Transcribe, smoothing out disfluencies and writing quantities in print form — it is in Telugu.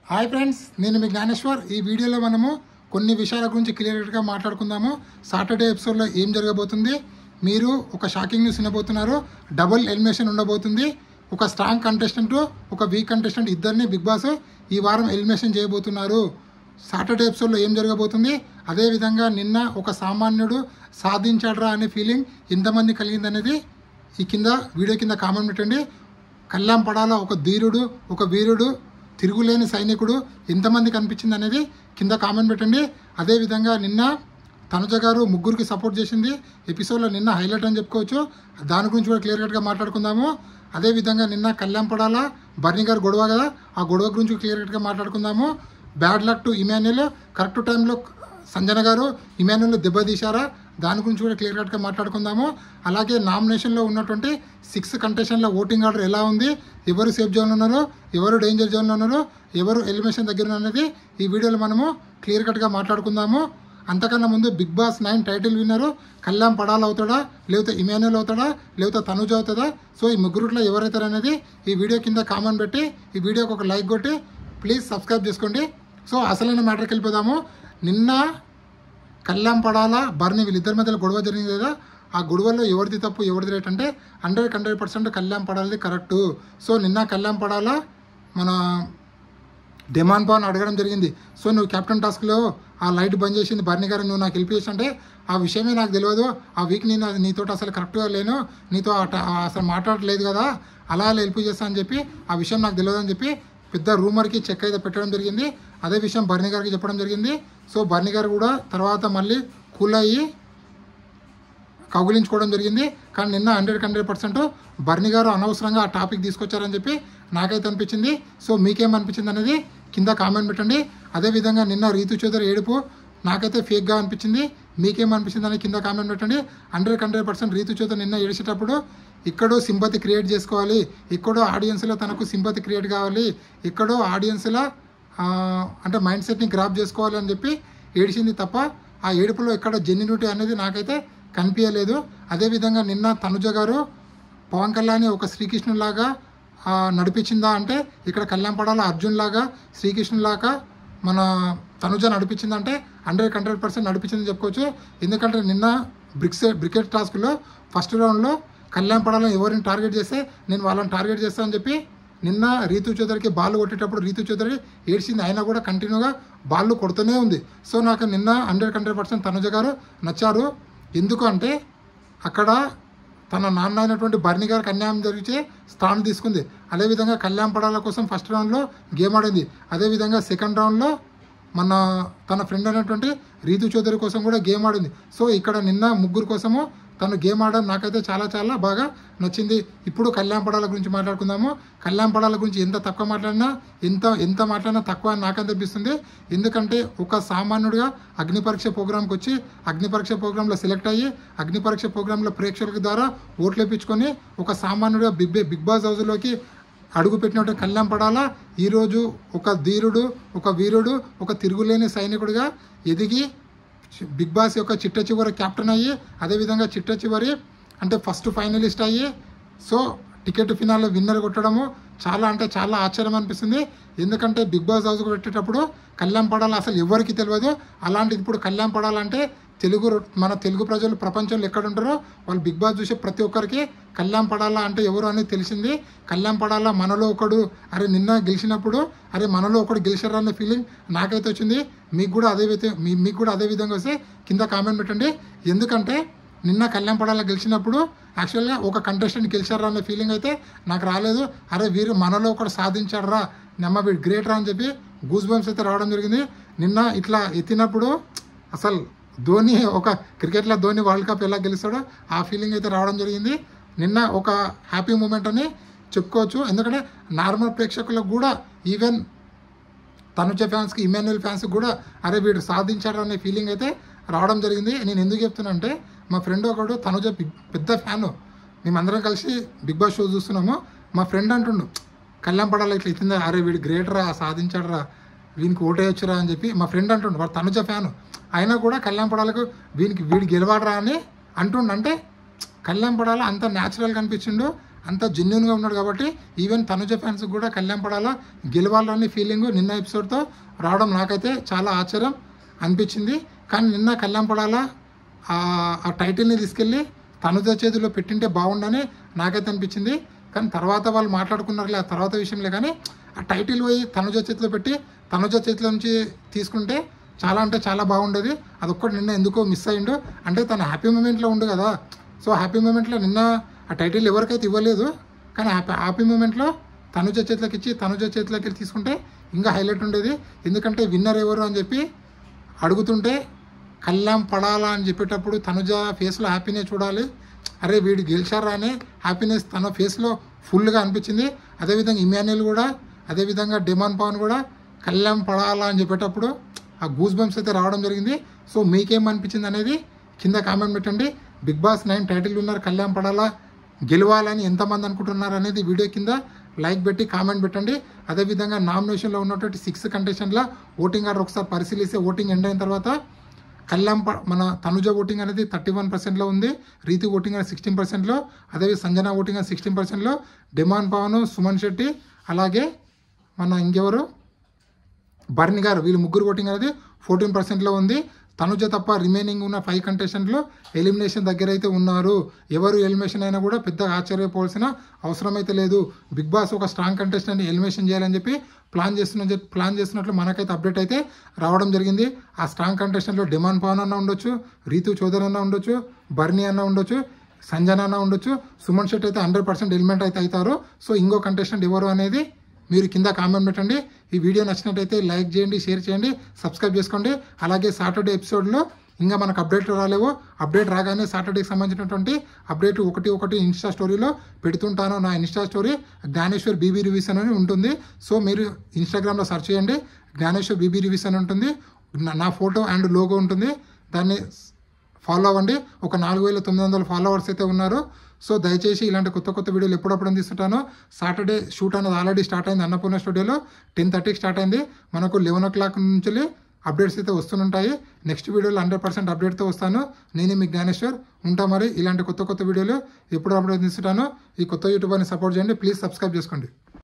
హాయ్ ఫ్రెండ్స్, నేను మీ జ్ఞానేశ్వర్. ఈ వీడియోలో మనము కొన్ని విషయాల గురించి క్లియర్గా మాట్లాడుకుందాము. సాటర్డే ఎపిసోడ్లో ఏం జరగబోతుంది, మీరు ఒక షాకింగ్ న్యూస్ వినబోతున్నారు. డబుల్ ఎలిమినేషన్ ఉండబోతుంది. ఒక స్ట్రాంగ్ కంటెస్టెంట్, ఒక వీక్ కంటెస్టెంట్ ఇద్దరిని బిగ్ బాస్ ఈ వారం ఎలిమినేషన్ చేయబోతున్నారు. సాటర్డే ఎపిసోడ్లో ఏం జరగబోతుంది, అదేవిధంగా నిన్న ఒక సామాన్యుడు సాధించాడరా అనే ఫీలింగ్ ఎంతమంది కలిగిందనేది ఈ కింద వీడియో కింద కామెంట్ పెట్టండి. కళ్యాణ్ పడాల ఒక ధీరుడు, ఒక వీరుడు, తిరుగులేని సైనికుడు ఎంతమంది కనిపించింది అనేది కింద కామెంట్ పెట్టండి. అదేవిధంగా నిన్న తనుజ గారు ముగ్గురికి సపోర్ట్ చేసింది ఎపిసోడ్లో నిన్న హైలైట్ అని చెప్పుకోవచ్చు. దాని గురించి కూడా క్లియర్ కట్గా మాట్లాడుకుందాము. అదేవిధంగా నిన్న కళ్యాణ్ పడాల బర్నీ గారు గొడవ కదా, ఆ గొడవ గురించి క్లియర్ కట్గా మాట్లాడుకుందాము. Bad luck to Emmanuel, correct టైంలో సంజన గారు ఇమాన్యుల్ దెబ్బతీశారా, దాని గురించి కూడా క్లియర్ కట్గా మాట్లాడుకుందాము. అలాగే నామినేషన్లో ఉన్నటువంటి 6 కంటెస్టెంట్ల ఓటింగ్ ఆర్డర్ ఎలా ఉంది, ఎవరు సేఫ్ జోన్లో ఉన్నారు, ఎవరు డేంజర్ జోన్లో ఉన్నారు, ఎవరు ఎలిమినేషన్ దగ్గర అనేది ఈ వీడియోలో మనము క్లియర్ కట్గా మాట్లాడుకుందాము. అంతకన్నా ముందు బిగ్ బాస్ 9 టైటిల్ విన్నరు కళ్యాణ్ పడాల అవుతాడా, లేకపోతే ఇమాన్యుల్ అవుతాడా, లేకపోతే తనుజ అవుతుందా? సో ఈ ముగ్గురుట్లో ఎవరైతారు అనేది ఈ వీడియో కింద కామెంట్ పెట్టి ఈ వీడియోకి ఒక లైక్ కొట్టి ప్లీజ్ సబ్స్క్రైబ్ చేసుకోండి. సో అసలైన మ్యాటర్కి వెళ్ళిపోదాము. నిన్న కళ్యాణ్ పడాల బర్నీ వీళ్ళిద్దరి మధ్యలో గొడవ జరిగింది కదా, ఆ గొడవలో ఎవరిది తప్పు ఎవరిది రైట్ అంటే 100% కళ్యాణ్ పడాలది కరెక్టు. సో నిన్న కళ్యాణ్ పడాల మన డిమాండ్ పవన్ అడగడం జరిగింది. సో నువ్వు కెప్టెన్ టాస్క్లో ఆ లైట్ బంద్ చేసింది బర్నీ గారు, నువ్వు నాకు హెల్ప్ చేసి అంటే ఆ విషయమే నాకు తెలియదు, ఆ వీక్ నేను నీతో అసలు కరెక్ట్గా లేను, నీతో అసలు మాట్లాడలేదు కదా, అలా హెల్ప్ చేస్తా అని చెప్పి ఆ విషయం నాకు తెలియదు అని చెప్పి పెద్ద రూమర్కి చెక్ అయితే పెట్టడం జరిగింది. అదే విషయం బర్నీ గారికి చెప్పడం జరిగింది. సో బర్నీ గారు కూడా తర్వాత మళ్ళీ కూల్ అయ్యి కౌగిలించుకోవడం జరిగింది. కానీ నిన్న 100% బర్నీ గారు అనవసరంగా ఆ టాపిక్ తీసుకొచ్చారని చెప్పి నాకైతే అనిపించింది. సో మీకేమనిపించింది అనేది కింద కామెంట్ పెట్టండి. అదేవిధంగా నిన్న రీతు చౌదరి ఏడుపు నాకైతే ఫేక్గా అనిపించింది. మీకేమనిపించింది అని కింద కామెంట్ పెట్టండి. 100% రీతు చౌదరి నిన్న ఏడిచేటప్పుడు ఇక్కడో సింపతి క్రియేట్ చేసుకోవాలి, ఇక్కడో ఆడియన్స్లో తనకు సింపతి క్రియేట్ కావాలి, ఇక్కడో ఆడియన్స్లో అంటే మైండ్ సెట్ని గ్రాప్ చేసుకోవాలి అని చెప్పి ఏడిచింది తప్ప ఆ ఏడుపులో ఎక్కడ జెన్యూనిటీ అనేది నాకైతే కనిపించలేదు. అదేవిధంగా నిన్న తనుజ గారు పవన్ కళ్యాణ్ ఒక శ్రీకృష్ణులాగా నడిపించిందా అంటే ఇక్కడ కళ్యాణ్ పడాల అర్జున్ లాగా శ్రీకృష్ణులాగా మన తనుజ నడిపించిందంటే 100% నడిపించిందని చెప్పుకోవచ్చు. ఎందుకంటే నిన్న బ్రికెట్ టాస్క్లో ఫస్ట్ రౌండ్లో కళ్యాణ్ పడాలని ఎవరిని టార్గెట్ చేస్తే నేను వాళ్ళని టార్గెట్ చేస్తానని చెప్పి నిన్న రీతు చౌదరికి బాల్ కొట్టేటప్పుడు రీతు చౌదరి ఏడ్చింది, అయినా కూడా కంటిన్యూగా బాళ్ళు కొడుతూనే ఉంది. సో నాకు నిన్న 100% తనుజ గారు నచ్చారు. ఎందుకు అంటే అక్కడ తన నాన్న అయినటువంటి బర్నీ గారికి అన్యాయం జరిగితే స్థానం తీసుకుంది. అదేవిధంగా కళ్యాణ్ పడాల కోసం ఫస్ట్ రౌండ్లో గేమ్ ఆడింది. అదేవిధంగా సెకండ్ రౌండ్లో తన ఫ్రెండ్ అయినటువంటి రీతు చౌదరి కోసం కూడా గేమ్ ఆడింది. సో ఇక్కడ నిన్న ముగ్గురు కోసము తను గేమ్ ఆడడం నాకైతే చాలా చాలా బాగా నచ్చింది. ఇప్పుడు కళ్యాణ్ పడాల గురించి మాట్లాడుకుందాము. కళ్యాణ్ పడాల గురించి ఎంత తక్కువ మాట్లాడినా ఎంత మాట్లాడినా తక్కువ అని నాకు అనిపిస్తుంది. ఎందుకంటే ఒక సామాన్యుడిగా అగ్ని పరీక్ష ప్రోగ్రామ్కి వచ్చి అగ్ని పరీక్ష ప్రోగ్రాంలో సెలెక్ట్ అయ్యి అగ్ని పరీక్ష ప్రోగ్రాంలో ప్రేక్షకుల ద్వారా ఓట్లు వేయించుకొని ఒక సామాన్యుడిగా బిగ్ బాస్ హౌస్లోకి అడుగుపెట్టినట్టు కళ్యాణ్ పడాల ఈరోజు ఒక ధీరుడు, ఒక వీరుడు, ఒక తిరుగులేని సైనికుడిగా ఎదిగి బిగ్ బాస్ యొక్క చిట్ట చివరి క్యాప్టెన్ అయ్యి అదేవిధంగా చిట్ట చివరి అంటే ఫస్ట్ ఫైనలిస్ట్ అయ్యి సో టికెట్ ఫినాల్లో విన్నర్ కొట్టడము చాలా అంటే చాలా ఆశ్చర్యం అనిపిస్తుంది. ఎందుకంటే బిగ్ బాస్ హౌస్కి పెట్టేటప్పుడు కళ్యాణ్ పడాల అసలు ఎవరికి తెలియదు. అలాంటిది ఇప్పుడు కళ్యాణ్ పడాలంటే మన తెలుగు ప్రజలు ప్రపంచంలో ఎక్కడ ఉంటారో వాళ్ళు బిగ్ బాస్ చూసే ప్రతి ఒక్కరికి కళ్యాణ్ పడాల అంటే ఎవరు అనేది తెలిసింది. కళ్యాణ్ పడాల మనలో ఒకడు, అరే నిన్న గెలిచినప్పుడు అరే మనలో ఒకడు గెలిచారా అనే ఫీలింగ్ నాకైతే వచ్చింది. మీకు కూడా అదే విధంగా వస్తే కింద కామెంట్ పెట్టండి. ఎందుకంటే నిన్న కళ్యాణ్ పడాల గెలిచినప్పుడు యాక్చువల్గా ఒక కంటెస్టెంట్ గెలిచారా అనే ఫీలింగ్ అయితే నాకు రాలేదు. అరే వీరు మనలో ఒకడు సాధించాడరా, నమ్మ వీడు గ్రేట్ రా అని చెప్పి గూస్ బంప్స్ అయితే రావడం జరిగింది. నిన్న ఇట్లా ఎత్తినప్పుడు అసలు ధోని ఒక క్రికెట్లో ధోని వరల్డ్ కప్ ఎలా గెలుస్తాడో ఆ ఫీలింగ్ అయితే రావడం జరిగింది. నిన్న ఒక హ్యాపీ మూమెంట్ అని చెప్పుకోవచ్చు. ఎందుకంటే నార్మల్ ప్రేక్షకులకు కూడా ఈవెన్ తనుజ ఫ్యాన్స్కి ఇమాన్యుల్ ఫ్యాన్స్కి కూడా అరే వీడు సాధించాడనే ఫీలింగ్ అయితే రావడం జరిగింది. నేను ఎందుకు చెప్తున్నా అంటే మా ఫ్రెండ్ ఒకడు తనుజ పెద్ద ఫ్యాను, మేమందరం కలిసి బిగ్ బాస్ షో చూస్తున్నాము. మా ఫ్రెండ్ అంటుండు కళ్యాణ్ పడాల ఇట్లా ఇచ్చిందా, అరే వీడు గ్రేట్ రా సాధించాడరా వీనికి ఓటేయచ్చురా అని చెప్పి మా ఫ్రెండ్ అంటుండు. వాడు తనుజ ఫ్యాను అయినా కూడా కళ్యాణ్ పడాలకు వీడు గెలవాడరా అని అంటుండు. అంటే కళ్యాణ్ పడాల అంత న్యాచురల్గా అనిపించిండు. అంత జెన్యున్గా ఉన్నాడు కాబట్టి ఈవెన్ తనుజ ఫ్యాన్స్కి కూడా కళ్యాణ్ పడాలా గెలవాలని ఫీలింగ్ నిన్న ఎపిసోడ్తో రావడం నాకైతే చాలా ఆశ్చర్యం అనిపించింది. కానీ నిన్న కళ్యాణ్ పడాలా ఆ టైటిల్ని తీసుకెళ్ళి తనుజ చేతిలో పెట్టింటే బాగుండని నాకైతే అనిపించింది. కానీ తర్వాత వాళ్ళు మాట్లాడుకున్నారులే ఆ తర్వాత విషయంలో. కానీ ఆ టైటిల్ పోయి తనుజ చేతిలో పెట్టి తనుజ చేతిలో నుంచి తీసుకుంటే చాలా అంటే చాలా బాగుండేది. అదొక్కటి నిన్న ఎందుకో మిస్ అయ్యిండు. అంటే తన హ్యాపీ మూమెంట్లో ఉండు కదా, సో హ్యాపీ మూమెంట్లో నిన్న ఆ టైటిల్ ఎవరికైతే ఇవ్వలేదు. కానీ హ్యాపీ మూమెంట్లో తనుజ చేతిలోకి ఇచ్చి తనుజ చేతిలోకి తీసుకుంటే ఇంకా హైలైట్ ఉండేది. ఎందుకంటే విన్నర్ ఎవరు అని చెప్పి అడుగుతుంటే కళ్యాణ్ పడాలా అని చెప్పేటప్పుడు తనుజ ఫేస్లో హ్యాపీనెస్ చూడాలి. అరే వీడు గెలిచారా అనే హ్యాపీనెస్ తన ఫేస్లో ఫుల్గా అనిపించింది. అదేవిధంగా ఇమాన్యుల్ కూడా, అదేవిధంగా డిమాండ్ పవన్ కూడా కళ్యాణ్ పడాలా అని చెప్పేటప్పుడు ఆ గూస్ బంప్స్ అయితే రావడం జరిగింది. సో మీకేమనిపించింది అనేది కింద కామెంట్ పెట్టండి. Bigg Boss 9 title winner Kalyan పడాలా గెలవాలని ఎంతమంది అనుకుంటున్నారు అనేది వీడియో కింద లైక్ పెట్టి కామెంట్ పెట్టండి. అదేవిధంగా నామినేషన్లో ఉన్నటువంటి 6 కంటెస్టెంట్ల ఓటింగ్ ఆర్డర్ ఒకసారి పరిశీలిస్తే ఓటింగ్ ఎండ్ అయిన తర్వాత మన తనుజ ఓటింగ్ అనేది 31%లో ఉంది, రీతి ఓటింగ్ అనేది 16%లో, అదే సంజన ఓటింగ్ అనేది 16%లో, డిమాండ్ పవన్, సుమన్ శెట్టి, అలాగే మన ఇంకెవరు బర్ని గారు, వీళ్ళు ముగ్గురు ఓటింగ్ అనేది 14%లో ఉంది. తనుజ తప్ప రిమైనింగ్ ఉన్న 5 కంటెస్టెంట్లు ఎలిమినేషన్ దగ్గర అయితే ఉన్నారు. ఎవరు ఎలిమినేషన్ అయినా కూడా పెద్దగా ఆశ్చర్యపోవాల్సిన అవసరం అయితే లేదు. బిగ్ బాస్ ఒక స్ట్రాంగ్ కంటెస్టెంట్ని ఎలిమినేషన్ చేయాలని చెప్పి ప్లాన్ చేస్తున్నట్లు మనకైతే అప్డేట్ అయితే రావడం జరిగింది. ఆ స్ట్రాంగ్ కంటెస్టెంట్లో డిమాండ్ పవన్ అన్న ఉండొచ్చు, రీతు చౌదరి అన్న ఉండొచ్చు, బర్ని అన్న ఉండొచ్చు, సంజన అన్న ఉండొచ్చు, సుమన్ శెట్టి అయితే 100% ఎలిమెంట్ అయితే అవుతారు. సో ఇంకో కంటెస్టెంట్ ఎవరు అనేది మీరు కింద కామెంట్ పెట్టండి. ఈ వీడియో నచ్చినట్టయితే లైక్ చేయండి, షేర్ చేయండి, సబ్స్క్రైబ్ చేసుకోండి. అలాగే సాటర్డే ఎపిసోడ్లో ఇంకా మనకు అప్డేట్ రాలేవు. అప్డేట్ రాగానే సాటర్డేకి సంబంధించినటువంటి అప్డేట్ ఒకటి ఇన్స్టా స్టోరీలో పెడుతుంటాను. నా Insta story Gnaneshwar BB reviews అని ఉంటుంది. సో మీరు ఇన్స్టాగ్రామ్లో సెర్చ్ చేయండి, జ్ఞానేశ్వర్ బీబీ రివ్యూస్ అని ఉంటుంది. నా ఫోటో అండ్ లోగో ఉంటుంది, దాన్ని ఫాలో అవ్వండి. ఒక 4900 ఫాలోవర్స్ అయితే ఉన్నారు. సో దయచేసి ఇలాంటి కొత్త వీడియోలు ఎప్పుడప్పుడు అందిస్తుంటాను. సాటర్డే షూట్ అనేది ఆల్రెడీ స్టార్ట్ అయింది. అన్నపూర్ణ స్టూడియోలో 10:30కి స్టార్ట్ అయింది. మనకు 11 o'clock నుంచి అప్డేట్స్ అయితే వస్తుంటాయి. నెక్స్ట్ వీడియోలో 100% అప్డేట్తో వస్తాను. నేను మీ జ్ఞానేశ్వర్ ఉంటా. మరి ఇలాంటి కొత్త వీడియోలు ఎప్పుడు అప్డేట్ అందిస్తుంటాను. ఈ కొత్త యూట్యూబర్ని సపోర్ట్ చేయండి. ప్లీజ్ సబ్స్క్రైబ్ చేసుకోండి.